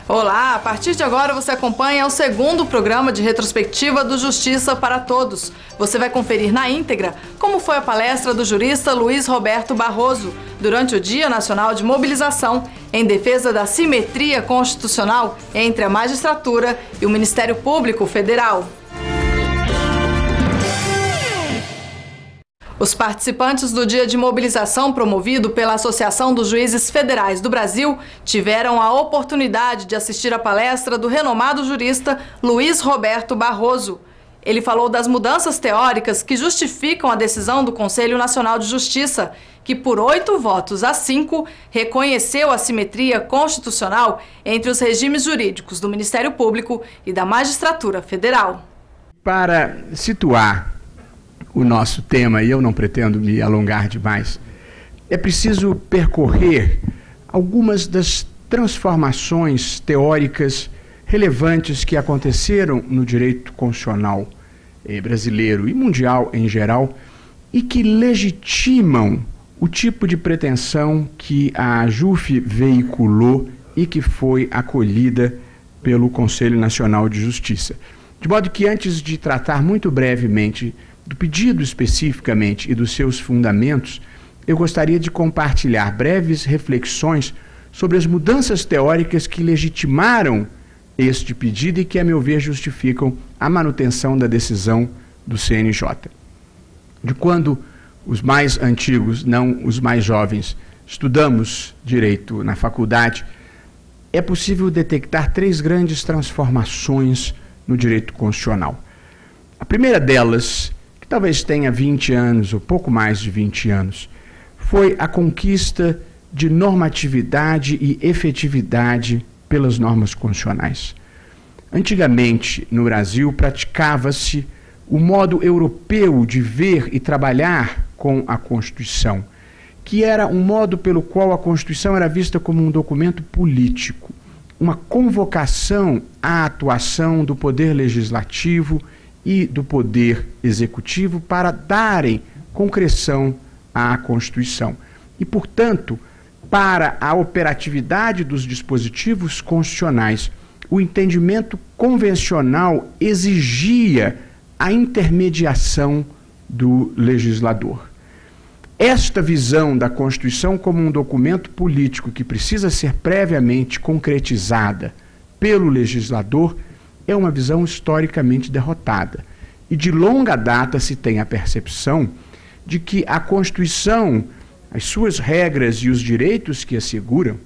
Olá, a partir de agora você acompanha o segundo programa de retrospectiva do Justiça para Todos. Você vai conferir na íntegra como foi a palestra do jurista Luiz Roberto Barroso durante o Dia Nacional de Mobilização em defesa da simetria constitucional entre a magistratura e o Ministério Público Federal. Os participantes do dia de mobilização promovido pela Associação dos Juízes Federais do Brasil tiveram a oportunidade de assistir à palestra do renomado jurista Luiz Roberto Barroso. Ele falou das mudanças teóricas que justificam a decisão do Conselho Nacional de Justiça, que por 8-5 reconheceu a simetria constitucional entre os regimes jurídicos do Ministério Público e da Magistratura Federal. Para situar o nosso tema, e eu não pretendo me alongar demais, é preciso percorrer algumas das transformações teóricas relevantes que aconteceram no direito constitucional brasileiro e mundial em geral e que legitimam o tipo de pretensão que a JUF veiculou e que foi acolhida pelo Conselho Nacional de Justiça. De modo que, antes de tratar muito brevemente do pedido especificamente e dos seus fundamentos, eu gostaria de compartilhar breves reflexões sobre as mudanças teóricas que legitimaram este pedido e que, a meu ver, justificam a manutenção da decisão do CNJ. De quando os mais antigos, não os mais jovens, estudamos direito na faculdade, é possível detectar 3 grandes transformações no direito constitucional. A primeira delas, talvez tenha 20 anos, ou pouco mais de 20 anos, foi a conquista de normatividade e efetividade pelas normas constitucionais. Antigamente, no Brasil, praticava-se o modo europeu de ver e trabalhar com a Constituição, que era um modo pelo qual a Constituição era vista como um documento político, uma convocação à atuação do Poder Legislativo e do Poder Executivo para darem concreção à Constituição. E, portanto, para a operatividade dos dispositivos constitucionais, o entendimento convencional exigia a intermediação do legislador. Esta visão da Constituição como um documento político que precisa ser previamente concretizada pelo legislador é uma visão historicamente derrotada. E de longa data se tem a percepção de que a Constituição, as suas regras e os direitos que asseguram,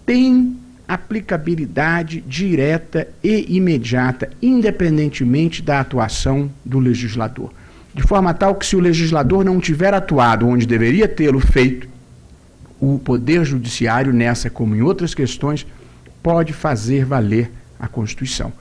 têm aplicabilidade direta e imediata, independentemente da atuação do legislador. De forma tal que, se o legislador não tiver atuado onde deveria tê-lo feito, o Poder Judiciário, nessa como em outras questões, pode fazer valer a Constituição.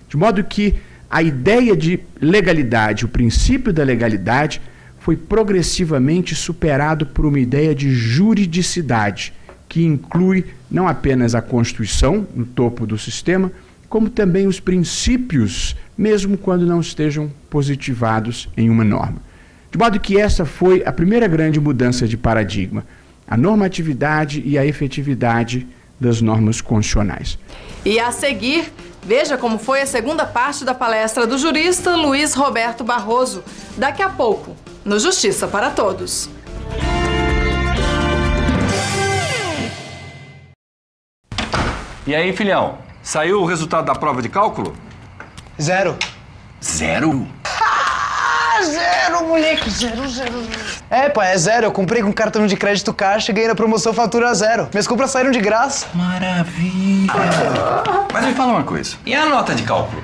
De modo que a ideia de legalidade, o princípio da legalidade, foi progressivamente superado por uma ideia de juridicidade, que inclui não apenas a Constituição no topo do sistema, como também os princípios, mesmo quando não estejam positivados em uma norma. De modo que essa foi a primeira grande mudança de paradigma, a normatividade e a efetividade das normas constitucionais. E a seguir, veja como foi a segunda parte da palestra do jurista Luiz Roberto Barroso, daqui a pouco, no Justiça para Todos. E aí, filhão? Saiu o resultado da prova de cálculo? 0. 0? Ah, 0, moleque. 0. É, pai, é 0. Eu comprei com cartão de crédito Caixa e ganhei na promoção fatura 0. Minhas compras saíram de graça. Maravilha! Mas me fala uma coisa. E a nota de cálculo?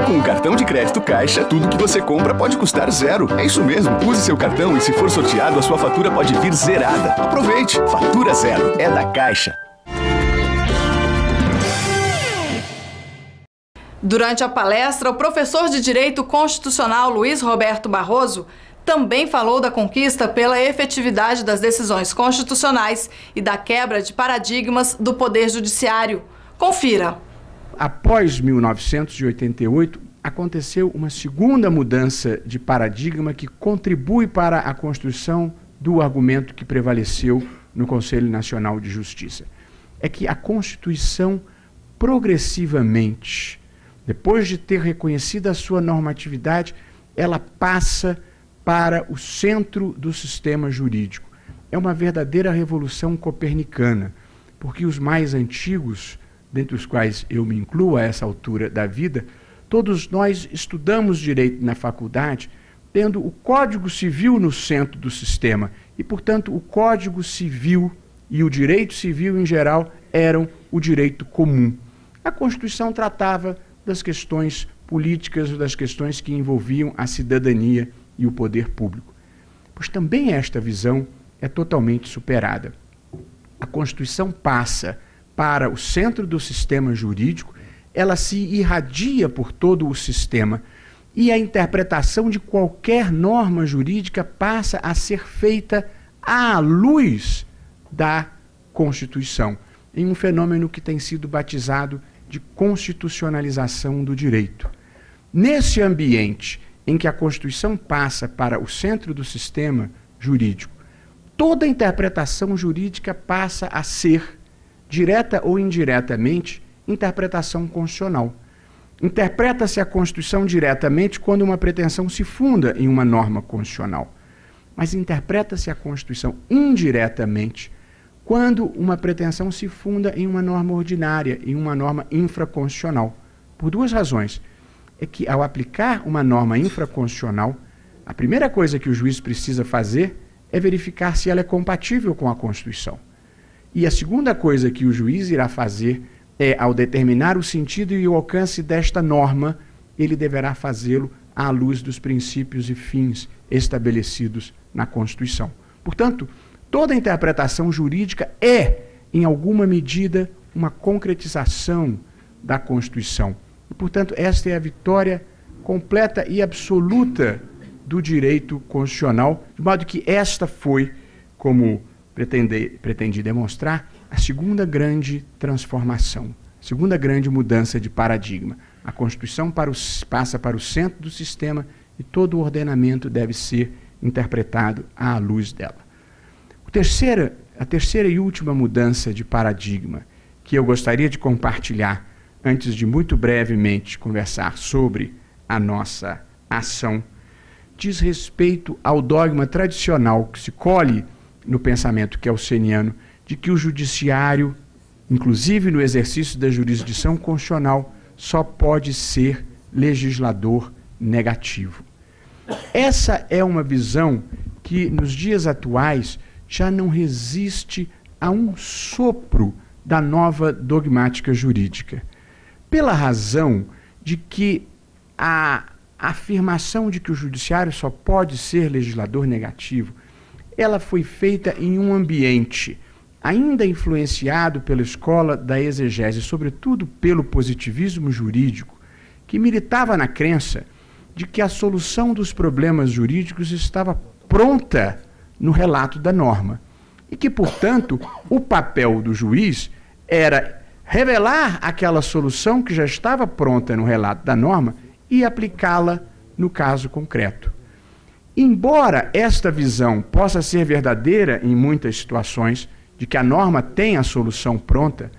Com o cartão de crédito Caixa, tudo que você compra pode custar 0. É isso mesmo. Use seu cartão e, se for sorteado, a sua fatura pode vir zerada. Aproveite. Fatura 0. É da Caixa. Durante a palestra, o professor de Direito Constitucional Luiz Roberto Barroso também falou da conquista pela efetividade das decisões constitucionais e da quebra de paradigmas do Poder Judiciário. Confira. Após 1988, aconteceu uma segunda mudança de paradigma que contribui para a construção do argumento que prevaleceu no Conselho Nacional de Justiça. É que a Constituição progressivamente, depois de ter reconhecido a sua normatividade, ela passa para o centro do sistema jurídico. É uma verdadeira revolução copernicana, porque os mais antigos, dentre os quais eu me incluo a essa altura da vida, todos nós estudamos direito na faculdade, tendo o Código Civil no centro do sistema. E, portanto, o Código Civil e o direito civil em geral eram o direito comum. A Constituição tratava das questões políticas, das questões que envolviam a cidadania e o poder público. Pois também esta visão é totalmente superada. A Constituição passa para o centro do sistema jurídico, ela se irradia por todo o sistema e a interpretação de qualquer norma jurídica passa a ser feita à luz da Constituição, em um fenômeno que tem sido batizado de constitucionalização do direito. Nesse ambiente em que a Constituição passa para o centro do sistema jurídico, toda interpretação jurídica passa a ser, direta ou indiretamente, interpretação constitucional. Interpreta-se a Constituição diretamente quando uma pretensão se funda em uma norma constitucional, mas interpreta-se a Constituição indiretamente quando uma pretensão se funda em uma norma ordinária, em uma norma infraconstitucional. Por duas razões. É que, ao aplicar uma norma infraconstitucional, a primeira coisa que o juiz precisa fazer é verificar se ela é compatível com a Constituição. E a segunda coisa que o juiz irá fazer é, ao determinar o sentido e o alcance desta norma, ele deverá fazê-lo à luz dos princípios e fins estabelecidos na Constituição. Portanto, toda interpretação jurídica é, em alguma medida, uma concretização da Constituição. E, portanto, esta é a vitória completa e absoluta do direito constitucional, de modo que esta foi, como pretendi demonstrar, a segunda grande transformação, a segunda grande mudança de paradigma. A Constituição passa para o centro do sistema e todo o ordenamento deve ser interpretado à luz dela. A terceira e última mudança de paradigma que eu gostaria de compartilhar antes de muito brevemente conversar sobre a nossa ação, diz respeito ao dogma tradicional que se colhe no pensamento kelseniano de que o judiciário, inclusive no exercício da jurisdição constitucional, só pode ser legislador negativo. Essa é uma visão que, nos dias atuais, já não resiste a um sopro da nova dogmática jurídica. Pela razão de que a afirmação de que o judiciário só pode ser legislador negativo, ela foi feita em um ambiente ainda influenciado pela escola da exegese, sobretudo pelo positivismo jurídico, que militava na crença de que a solução dos problemas jurídicos estava pronta no relato da norma e que, portanto, o papel do juiz era revelar aquela solução que já estava pronta no relato da norma e aplicá-la no caso concreto. Embora esta visão possa ser verdadeira em muitas situações, de que a norma tem a solução pronta,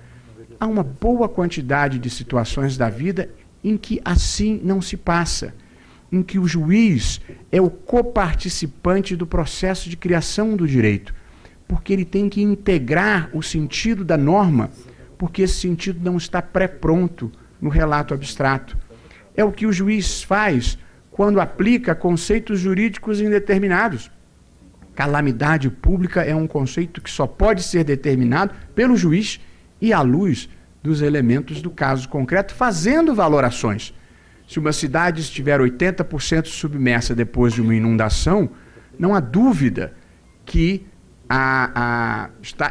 há uma boa quantidade de situações da vida em que assim não se passa, em que o juiz é o coparticipante do processo de criação do direito, porque ele tem que integrar o sentido da norma, porque esse sentido não está pré-pronto no relato abstrato. É o que o juiz faz quando aplica conceitos jurídicos indeterminados. Calamidade pública é um conceito que só pode ser determinado pelo juiz e à luz dos elementos do caso concreto, fazendo valorações. Se uma cidade estiver 80% submersa depois de uma inundação, não há dúvida que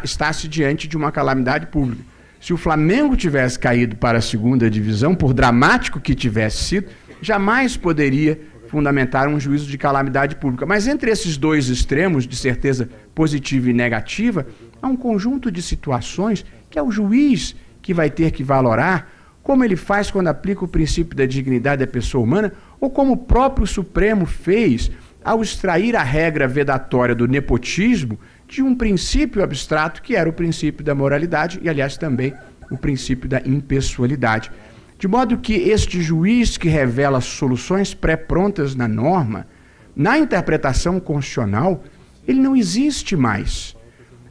está-se diante de uma calamidade pública. Se o Flamengo tivesse caído para a segunda divisão, por dramático que tivesse sido, jamais poderia fundamentar um juízo de calamidade pública. Mas entre esses dois extremos, de certeza positiva e negativa, há um conjunto de situações que é o juiz que vai ter que valorar, como ele faz quando aplica o princípio da dignidade da pessoa humana, ou como o próprio Supremo fez ao extrair a regra vedatória do nepotismo de um princípio abstrato que era o princípio da moralidade e, aliás, também o princípio da impessoalidade. De modo que este juiz que revela soluções pré-prontas na norma, na interpretação constitucional, ele não existe mais.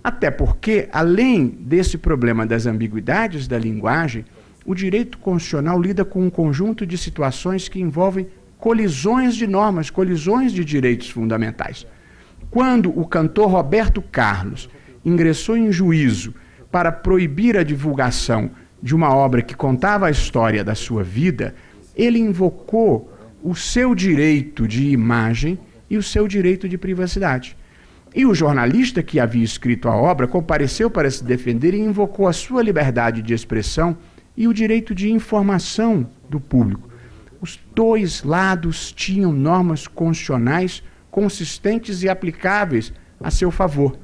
Até porque, além desse problema das ambiguidades da linguagem, o direito constitucional lida com um conjunto de situações que envolvem colisões de normas, colisões de direitos fundamentais. Quando o cantor Roberto Carlos ingressou em juízo para proibir a divulgação de uma obra que contava a história da sua vida, ele invocou o seu direito de imagem e o seu direito de privacidade. E o jornalista que havia escrito a obra compareceu para se defender e invocou a sua liberdade de expressão e o direito de informação do público. Os dois lados tinham normas constitucionais consistentes e aplicáveis a seu favor.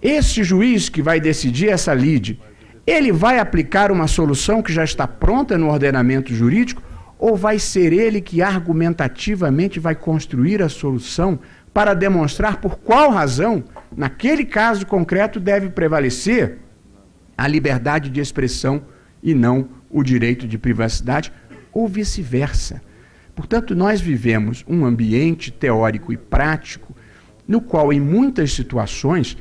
Esse juiz que vai decidir essa lide, ele vai aplicar uma solução que já está pronta no ordenamento jurídico ou vai ser ele que argumentativamente vai construir a solução para demonstrar por qual razão, naquele caso concreto, deve prevalecer a liberdade de expressão e não o direito de privacidade, ou vice-versa. Portanto, nós vivemos um ambiente teórico e prático no qual, em muitas situações,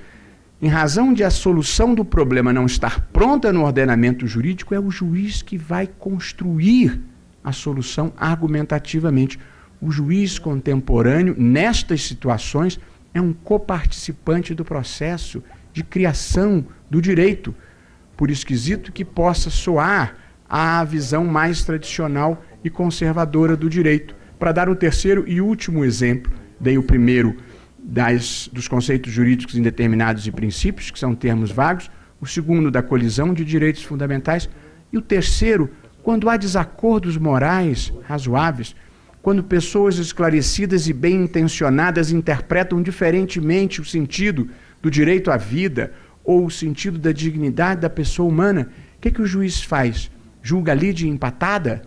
em razão de a solução do problema não estar pronta no ordenamento jurídico, é o juiz que vai construir a solução argumentativamente. O juiz contemporâneo, nestas situações, é um coparticipante do processo de criação do direito, por esquisito que possa soar à visão mais tradicional e conservadora do direito. Para dar um terceiro e último exemplo, dei o primeiro dos conceitos jurídicos indeterminados e princípios, que são termos vagos, o segundo da colisão de direitos fundamentais, e o terceiro, quando há desacordos morais razoáveis, quando pessoas esclarecidas e bem-intencionadas interpretam diferentemente o sentido do direito à vida ou o sentido da dignidade da pessoa humana, o que o juiz faz? Julga a lide empatada?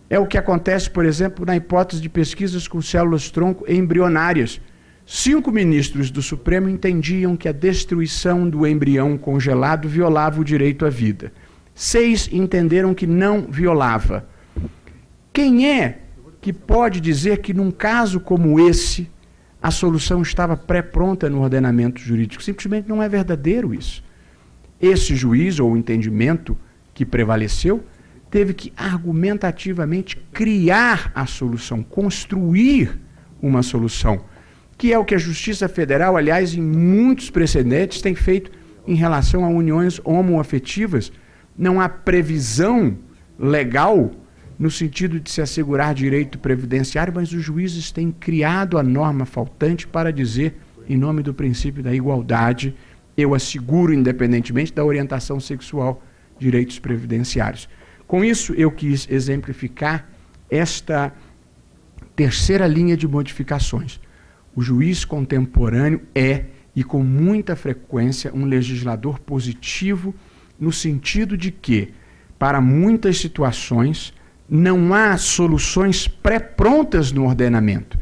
É o que acontece, por exemplo, na hipótese de pesquisas com células-tronco embrionárias. 5 ministros do Supremo entendiam que a destruição do embrião congelado violava o direito à vida. 6 entenderam que não violava. Quem é que pode dizer que num caso como esse a solução estava pré-pronta no ordenamento jurídico? Simplesmente não é verdadeiro isso. Esse juiz ou entendimento que prevaleceu teve que argumentativamente criar a solução, construir uma solução, que é o que a Justiça Federal, aliás, em muitos precedentes, tem feito em relação a uniões homoafetivas. Não há previsão legal no sentido de se assegurar direito previdenciário, mas os juízes têm criado a norma faltante para dizer, em nome do princípio da igualdade, eu asseguro, independentemente da orientação sexual, direitos previdenciários. Com isso, eu quis exemplificar esta terceira linha de modificações. O juiz contemporâneo é, e com muita frequência, um legislador positivo, no sentido de que, para muitas situações, não há soluções pré-prontas no ordenamento.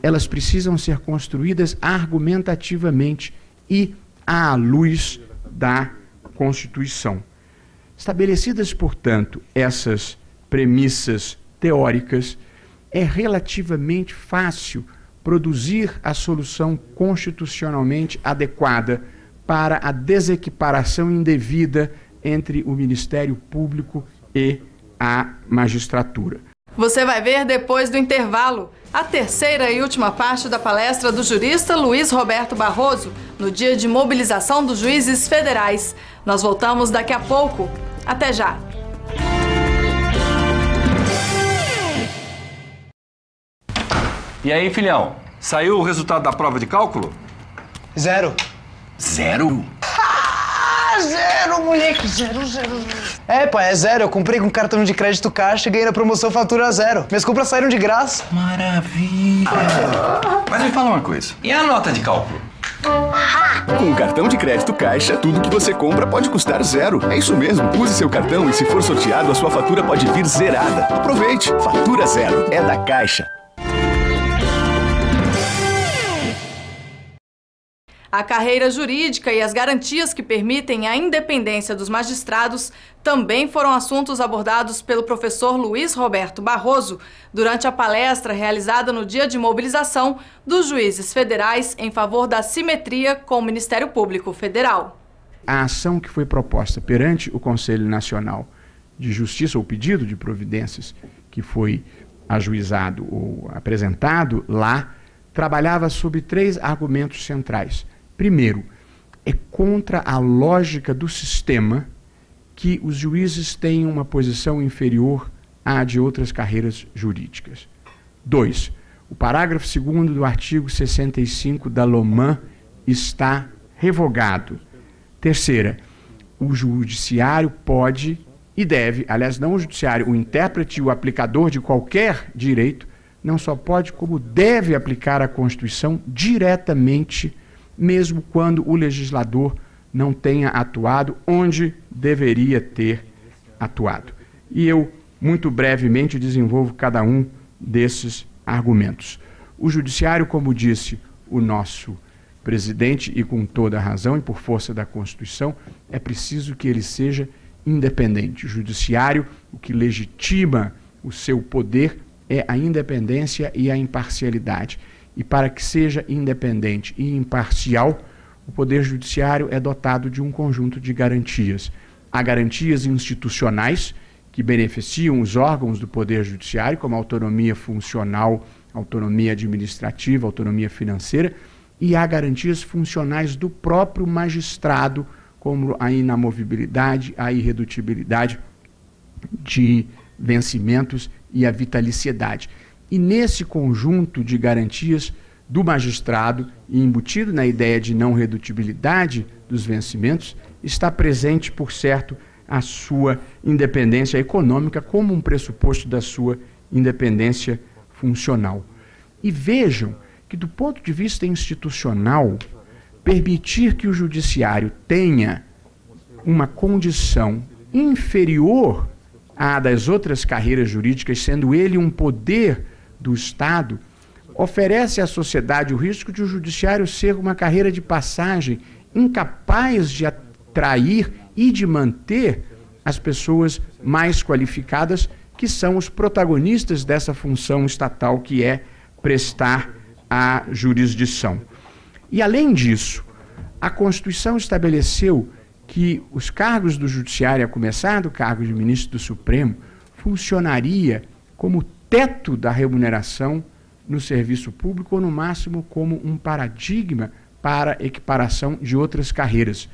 Elas precisam ser construídas argumentativamente e à luz da Constituição. Estabelecidas, portanto, essas premissas teóricas, é relativamente fácil produzir a solução constitucionalmente adequada para a desequiparação indevida entre o Ministério Público e a magistratura. Você vai ver depois do intervalo a terceira e última parte da palestra do jurista Luiz Roberto Barroso, no dia de mobilização dos juízes federais. Nós voltamos daqui a pouco. Até já! E aí, filhão? Saiu o resultado da prova de cálculo? 0. 0? Zero, moleque, 0. É, pai, é 0. Eu comprei com cartão de crédito Caixa e ganhei na promoção fatura 0. Minhas compras saíram de graça. Maravilha! Mas me fala uma coisa, e a nota de cálculo? Com o cartão de crédito Caixa, tudo que você compra pode custar 0. É isso mesmo. Use seu cartão e, se for sorteado, a sua fatura pode vir zerada. Aproveite! Fatura 0 é da Caixa. A carreira jurídica e as garantias que permitem a independência dos magistrados também foram assuntos abordados pelo professor Luiz Roberto Barroso durante a palestra realizada no dia de mobilização dos juízes federais em favor da simetria com o Ministério Público Federal. A ação que foi proposta perante o Conselho Nacional de Justiça, ou pedido de providências que foi ajuizado ou apresentado lá, trabalhava sobre 3 argumentos centrais. Primeiro, é contra a lógica do sistema que os juízes tenham uma posição inferior à de outras carreiras jurídicas. 2, o parágrafo 2º do artigo 65 da LOMAN está revogado. Terceira, o judiciário pode e deve, aliás, não o judiciário, o intérprete e o aplicador de qualquer direito, não só pode, como deve aplicar a Constituição diretamente, mesmo quando o legislador não tenha atuado onde deveria ter atuado. E eu, muito brevemente, desenvolvo cada um desses argumentos. O judiciário, como disse o nosso presidente, e com toda a razão, e por força da Constituição, é preciso que ele seja independente. O judiciário, o que legitima o seu poder é a independência e a imparcialidade. E para que seja independente e imparcial, o Poder Judiciário é dotado de um conjunto de garantias. Há garantias institucionais que beneficiam os órgãos do Poder Judiciário, como autonomia funcional, autonomia administrativa, autonomia financeira, e há garantias funcionais do próprio magistrado, como a inamovibilidade, a irredutibilidade de vencimentos e a vitaliciedade. E nesse conjunto de garantias do magistrado, e embutido na ideia de não redutibilidade dos vencimentos, está presente, por certo, a sua independência econômica como um pressuposto da sua independência funcional. E vejam que, do ponto de vista institucional, permitir que o judiciário tenha uma condição inferior à das outras carreiras jurídicas, sendo ele um poder do Estado, oferece à sociedade o risco de o judiciário ser uma carreira de passagem incapaz de atrair e de manter as pessoas mais qualificadas, que são os protagonistas dessa função estatal, que é prestar a jurisdição. E, além disso, a Constituição estabeleceu que os cargos do judiciário, a começar do cargo de ministro do Supremo, funcionaria como teto da remuneração no serviço público, ou no máximo como um paradigma para equiparação de outras carreiras.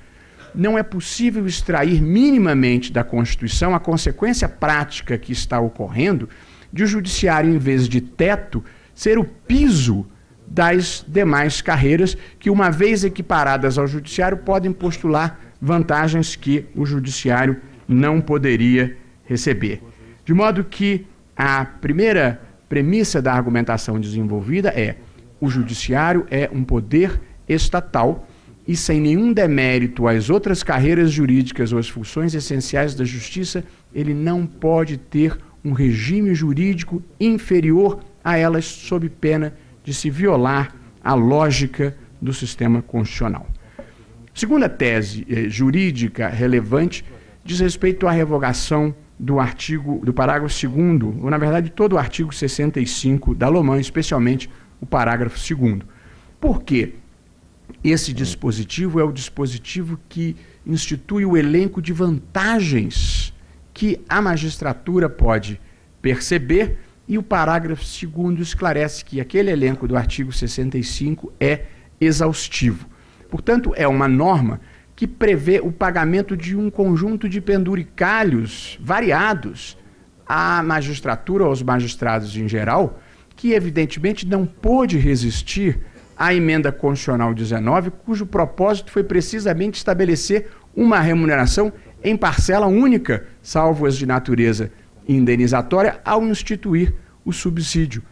Não é possível extrair minimamente da Constituição a consequência prática que está ocorrendo de o judiciário, em vez de teto, ser o piso das demais carreiras que, uma vez equiparadas ao judiciário, podem postular vantagens que o judiciário não poderia receber. De modo que a primeira premissa da argumentação desenvolvida é: o judiciário é um poder estatal e, sem nenhum demérito às outras carreiras jurídicas ou às funções essenciais da justiça, ele não pode ter um regime jurídico inferior a elas, sob pena de se violar a lógica do sistema constitucional. Segunda tese jurídica relevante diz respeito à revogação do parágrafo 2º, ou na verdade todo o artigo 65 da LOMAN, especialmente o parágrafo 2º. Por quê? Esse dispositivo é o dispositivo que institui o elenco de vantagens que a magistratura pode perceber, e o parágrafo 2º esclarece que aquele elenco do artigo 65 é exaustivo. Portanto, é uma norma que prevê o pagamento de um conjunto de penduricalhos variados à magistratura, aos magistrados em geral, que evidentemente não pôde resistir à emenda constitucional 19, cujo propósito foi precisamente estabelecer uma remuneração em parcela única, salvo as de natureza indenizatória, ao instituir o subsídio.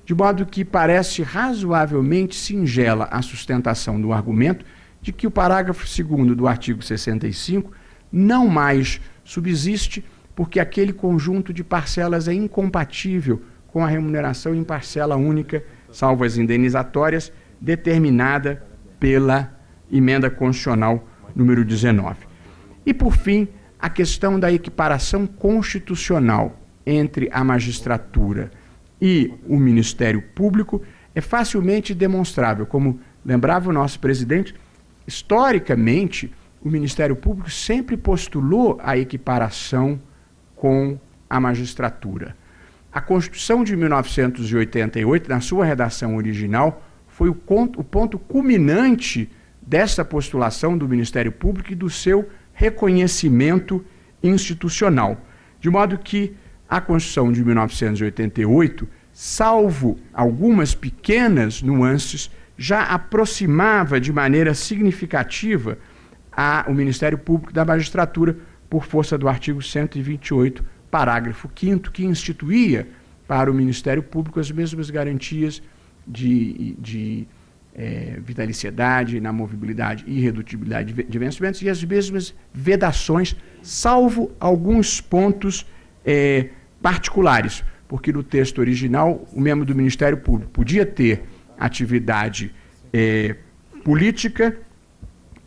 De modo que parece razoavelmente singela a sustentação do argumento de que o parágrafo 2º do artigo 65 não mais subsiste, porque aquele conjunto de parcelas é incompatível com a remuneração em parcela única, salvo as indenizatórias, determinada pela emenda constitucional número 19. E, por fim, a questão da equiparação constitucional entre a magistratura e o Ministério Público é facilmente demonstrável. Como lembrava o nosso presidente, historicamente, o Ministério Público sempre postulou a equiparação com a magistratura. A Constituição de 1988, na sua redação original, foi o ponto culminante dessa postulação do Ministério Público e do seu reconhecimento institucional. De modo que a Constituição de 1988, salvo algumas pequenas nuances, já aproximava de maneira significativa o Ministério Público da magistratura por força do artigo 128, parágrafo 5º, que instituía para o Ministério Público as mesmas garantias de vitaliciedade, inamovibilidade e irredutibilidade de vencimentos e as mesmas vedações, salvo alguns pontos particulares, porque no texto original o membro do Ministério Público podia ter atividade política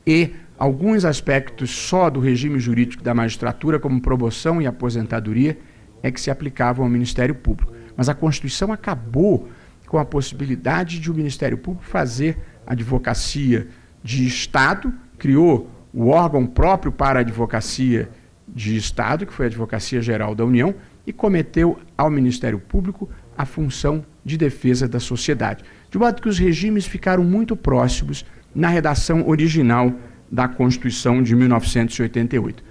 e alguns aspectos só do regime jurídico da magistratura, como promoção e aposentadoria, é que se aplicavam ao Ministério Público. Mas a Constituição acabou com a possibilidade de o Ministério Público fazer advocacia de Estado, criou o órgão próprio para a advocacia de Estado, que foi a Advocacia Geral da União, e cometeu ao Ministério Público a função de defesa da sociedade. De modo que os regimes ficaram muito próximos na redação original da Constituição de 1988.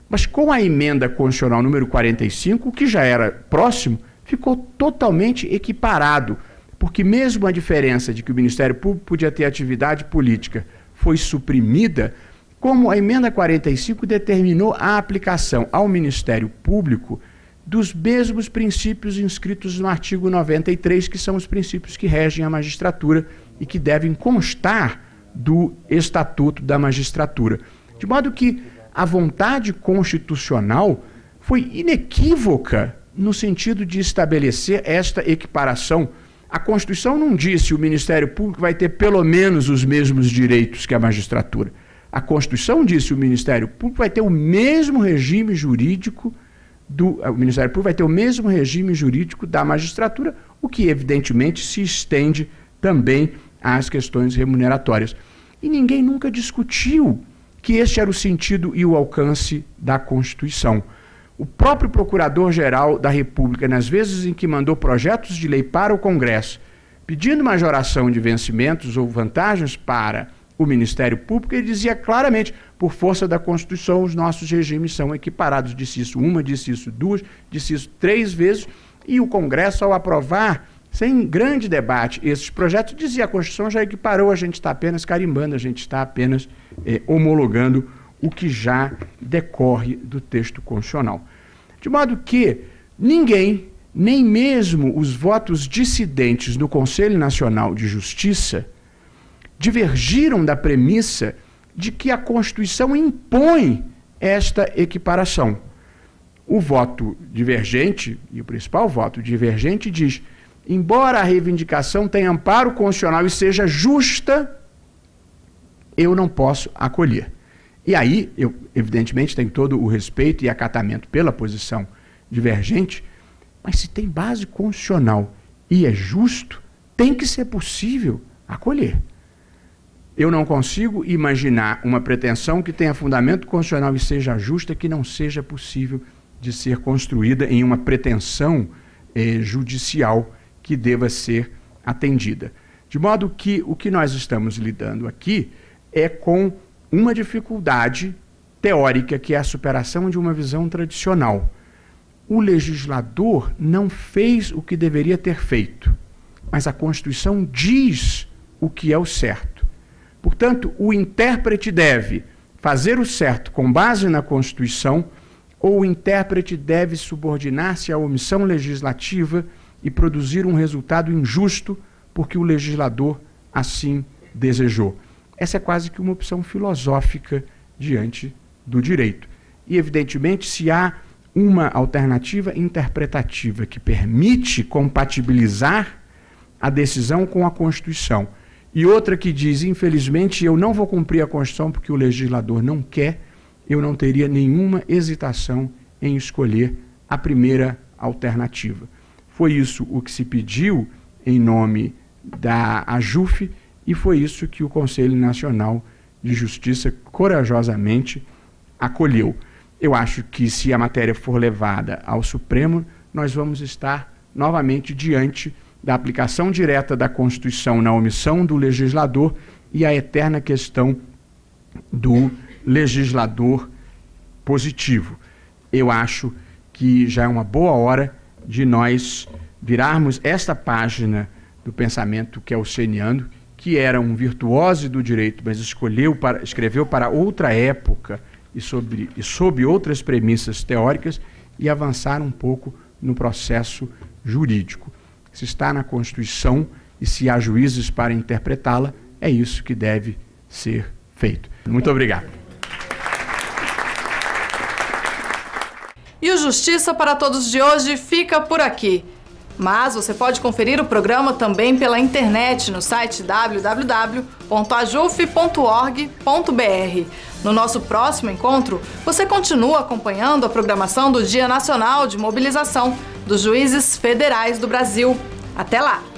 Mas com a emenda constitucional número 45, o que já era próximo, ficou totalmente equiparado, porque mesmo a diferença de que o Ministério Público podia ter atividade política foi suprimida, como a emenda 45 determinou a aplicação ao Ministério Público dos mesmos princípios inscritos no artigo 93, que são os princípios que regem a magistratura e que devem constar do Estatuto da Magistratura. De modo que a vontade constitucional foi inequívoca no sentido de estabelecer esta equiparação. A Constituição não disse que o Ministério Público vai ter pelo menos os mesmos direitos que a magistratura. A Constituição disse que o Ministério Público vai ter o mesmo regime jurídico o Ministério Público vai ter o mesmo regime jurídico da magistratura, o que evidentemente se estende também às questões remuneratórias. E ninguém nunca discutiu que este era o sentido e o alcance da Constituição. O próprio Procurador-Geral da República, nas vezes em que mandou projetos de lei para o Congresso, pedindo majoração de vencimentos ou vantagens para o Ministério Público, ele dizia claramente, por força da Constituição, os nossos regimes são equiparados. Disse isso uma, disse isso duas, disse isso 3 vezes, e o Congresso, ao aprovar, sem grande debate, esses projetos, dizia: a Constituição já equiparou, a gente está apenas carimbando, a gente está apenas homologando o que já decorre do texto constitucional. De modo que ninguém, nem mesmo os votos dissidentes do Conselho Nacional de Justiça, divergiram da premissa de que a Constituição impõe esta equiparação. O voto divergente, e o principal voto divergente, diz: embora a reivindicação tenha amparo constitucional e seja justa, eu não posso acolher. E aí, eu evidentemente tenho todo o respeito e acatamento pela posição divergente, mas se tem base constitucional e é justo, tem que ser possível acolher. Eu não consigo imaginar uma pretensão que tenha fundamento constitucional e seja justa que não seja possível de ser construída em uma pretensão judicial que deva ser atendida. De modo que o que nós estamos lidando aqui é com uma dificuldade teórica, que é a superação de uma visão tradicional. O legislador não fez o que deveria ter feito, mas a Constituição diz o que é o certo. Portanto, o intérprete deve fazer o certo com base na Constituição, ou o intérprete deve subordinar-se à omissão legislativa e produzir um resultado injusto porque o legislador assim desejou. Essa é quase que uma opção filosófica diante do direito. E, evidentemente, se há uma alternativa interpretativa que permite compatibilizar a decisão com a Constituição e outra que diz, infelizmente, eu não vou cumprir a Constituição porque o legislador não quer, eu não teria nenhuma hesitação em escolher a primeira alternativa. Foi isso o que se pediu em nome da AJUF e foi isso que o Conselho Nacional de Justiça corajosamente acolheu. Eu acho que se a matéria for levada ao Supremo, nós vamos estar novamente diante da aplicação direta da Constituição na omissão do legislador e a eterna questão do legislador positivo. Eu acho que já é uma boa hora de nós virarmos esta página do pensamento kelseniano, que era um virtuoso do direito, mas escreveu para outra época e sob outras premissas teóricas, e avançar um pouco no processo jurídico. Se está na Constituição e se há juízes para interpretá-la, é isso que deve ser feito. Muito obrigado. E o Justiça para Todos de hoje fica por aqui. Mas você pode conferir o programa também pela internet no site www.ajuf.org.br. No nosso próximo encontro, você continua acompanhando a programação do Dia Nacional de Mobilização dos Juízes Federais do Brasil. Até lá!